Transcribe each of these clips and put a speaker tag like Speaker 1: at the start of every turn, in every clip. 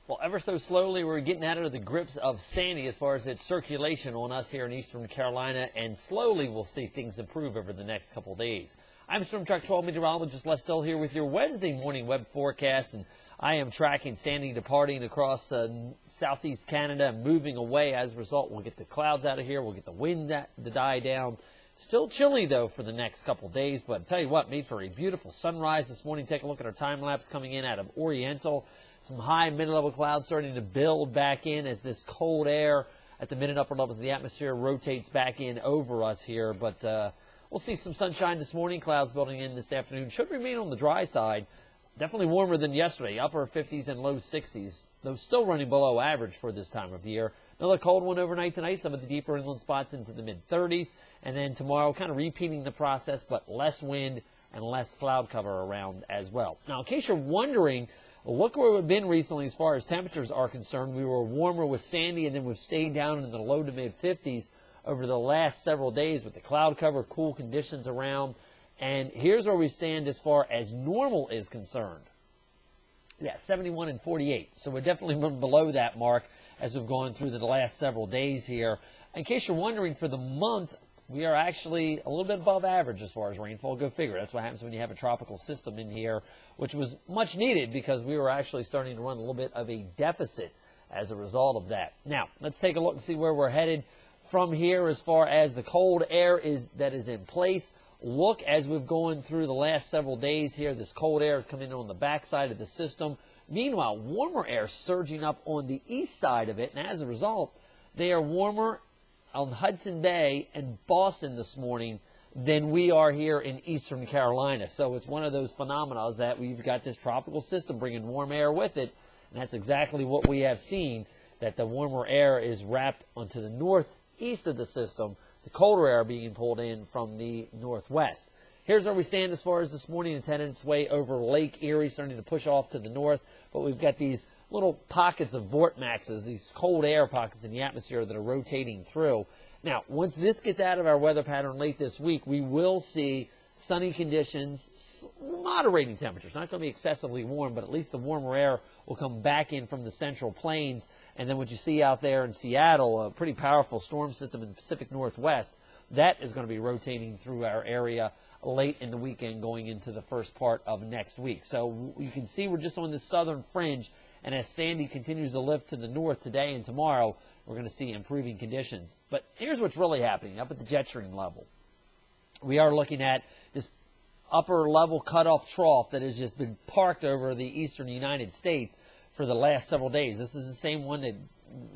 Speaker 1: Well, ever so slowly, we're getting out of the grips of Sandy as far as its circulation on us here in eastern Carolina, and slowly we'll see things improve over the next couple of days. I'm Storm Track 12 meteorologist Les Still here with your Wednesday morning web forecast, and I am tracking Sandy departing across southeast Canada and moving away. As a result, we'll get the clouds out of here. We'll get the wind to die down. Still chilly, though, for the next couple of days, but I'll tell you what, made for a beautiful sunrise this morning. Take a look at our time lapse coming in out of Oriental. Some high mid-level clouds starting to build back in as this cold air at the mid and upper levels of the atmosphere rotates back in over us here. But we'll see some sunshine this morning. Clouds building in this afternoon. Should remain on the dry side. Definitely warmer than yesterday. Upper 50s and low 60s, though still running below average for this time of year. Another cold one overnight tonight. Some of the deeper inland spots into the mid-30s. And then tomorrow kind of repeating the process, but less wind and less cloud cover around as well. Now, in case you're wondering, look where we've been recently as far as temperatures are concerned. We were warmer with Sandy, and then we've stayed down in the low to mid-50s over the last several days with the cloud cover, cool conditions around. And here's where we stand as far as normal is concerned. Yeah, 71 and 48. So we're definitely running below that mark as we've gone through the last several days here. In case you're wondering, for the month, we are actually a little bit above average as far as rainfall. Go figure. That's what happens when you have a tropical system in here, which was much needed because we were actually starting to run a little bit of a deficit as a result of that. Now, let's take a look and see where we're headed from here as far as the cold air that is in place. Look, as we've gone through the last several days here, this cold air is coming in on the backside of the system. Meanwhile, warmer air surging up on the east side of it, and as a result, they are warmer on Hudson Bay and Boston this morning than we are here in eastern Carolina. So it's one of those phenomena that we've got this tropical system bringing warm air with it, and that's exactly what we have seen, that the warmer air is wrapped onto the northeast of the system, the colder air being pulled in from the northwest. Here's where we stand as far as this morning. It's headed its way over Lake Erie, starting to push off to the north, but we've got these little pockets of vortexes, these cold air pockets in the atmosphere that are rotating through. Now, once this gets out of our weather pattern late this week, we will see sunny conditions, moderating temperatures. Not going to be excessively warm, but at least the warmer air will come back in from the central plains. And then what you see out there in Seattle, a pretty powerful storm system in the Pacific Northwest, that is going to be rotating through our area late in the weekend going into the first part of next week. So you can see we're just on the southern fringe, and as Sandy continues to lift to the north today and tomorrow, we're going to see improving conditions. But here's what's really happening up at the jet stream level. We are looking at this upper level cutoff trough that has just been parked over the eastern United States for the last several days. This is the same one that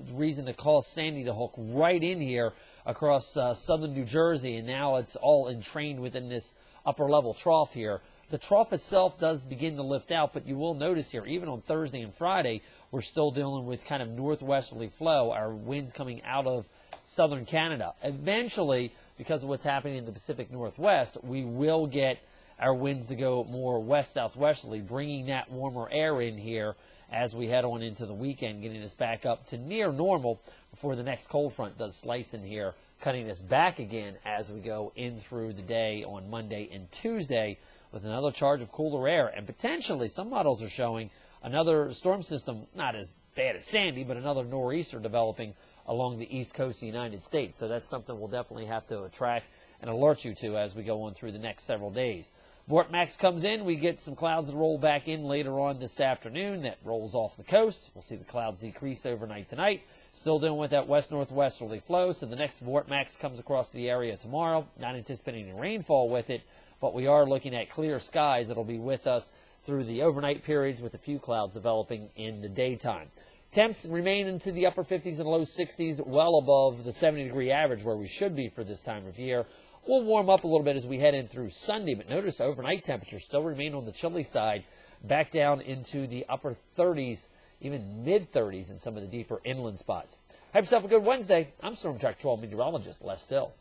Speaker 1: the reason to cause Sandy to hook right in here across southern New Jersey, and now it's all entrained within this upper level trough here. The trough itself does begin to lift out, but you will notice here, even on Thursday and Friday, we're still dealing with kind of northwesterly flow, our winds coming out of southern Canada. Eventually, because of what's happening in the Pacific Northwest, we will get our winds to go more west-southwesterly, bringing that warmer air in here as we head on into the weekend, getting us back up to near normal before the next cold front does slice in here, cutting us back again as we go in through the day on Monday and Tuesday with another charge of cooler air. And potentially, some models are showing another storm system, not as bad as Sandy, but another nor'easter developing along the east coast of the United States. So that's something we'll definitely have to track and alert you to as we go on through the next several days. Vortex comes in. We get some clouds that roll back in later on this afternoon. That rolls off the coast. We'll see the clouds decrease overnight tonight. Still dealing with that west-northwesterly flow. So the next vortex comes across the area tomorrow. Not anticipating any rainfall with it, but we are looking at clear skies that will be with us through the overnight periods with a few clouds developing in the daytime. Temps remain into the upper 50s and low 60s, well above the 70-degree average where we should be for this time of year. We'll warm up a little bit as we head in through Sunday, but notice overnight temperatures still remain on the chilly side, back down into the upper 30s, even mid-30s in some of the deeper inland spots. Have yourself a good Wednesday. I'm Storm Track 12 meteorologist Les Still.